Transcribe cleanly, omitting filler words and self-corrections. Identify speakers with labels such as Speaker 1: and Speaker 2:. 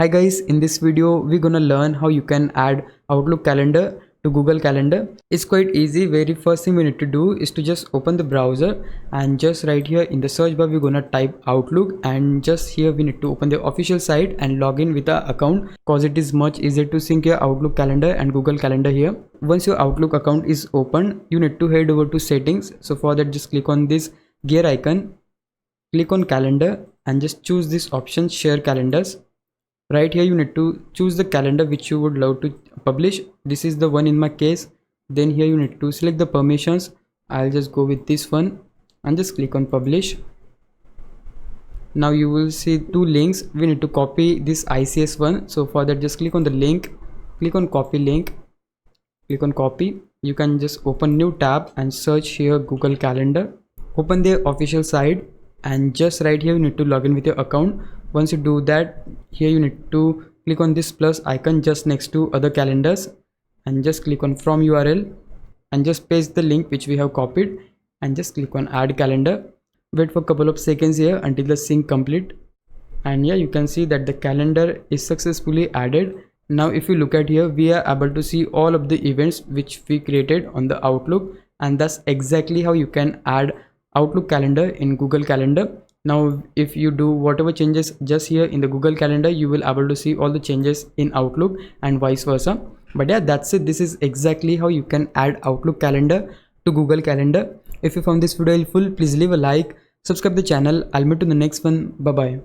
Speaker 1: Hi guys, in this video we're gonna learn how you can add Outlook calendar to Google Calendar. It's quite easy. Very first thing we need to do is to just open the browser, and just right here in the search bar we're gonna type Outlook, and just here we need to open the official site and log in with our account, cause it is much easier to sync your Outlook calendar and Google Calendar here. Once your Outlook account is open, you need to head over to settings. So for that, just click on this gear icon, click on calendar, and just choose this option, share calendars. Right here you need to choose the calendar which you would love to publish. This is the one in my case. Then here you need to select the permissions. I'll just go with this one and just click on publish. Now you will see two links. We need to copy this ICS one, so for that just click on the link, click on copy link, click on copy. You can just open new tab and search here Google Calendar, open the official site, and just right here you need to log in with your account. Once you do that, here you need to click on this plus icon just next to other calendars, and just click on from URL and just paste the link which we have copied, and just click on add calendar. Wait for a couple of seconds here until the sync complete, and yeah, you can see that the calendar is successfully added. Now if you look at here, we are able to see all of the events which we created on the Outlook, and that's exactly how you can add Outlook calendar in Google Calendar. Now if you do whatever changes just here in the Google Calendar, you will able to see all the changes in Outlook and vice versa. But yeah, that's it. This is exactly how you can add Outlook calendar to Google Calendar. If you found this video helpful, please leave a like, subscribe the channel. I'll meet you in the next one. Bye bye.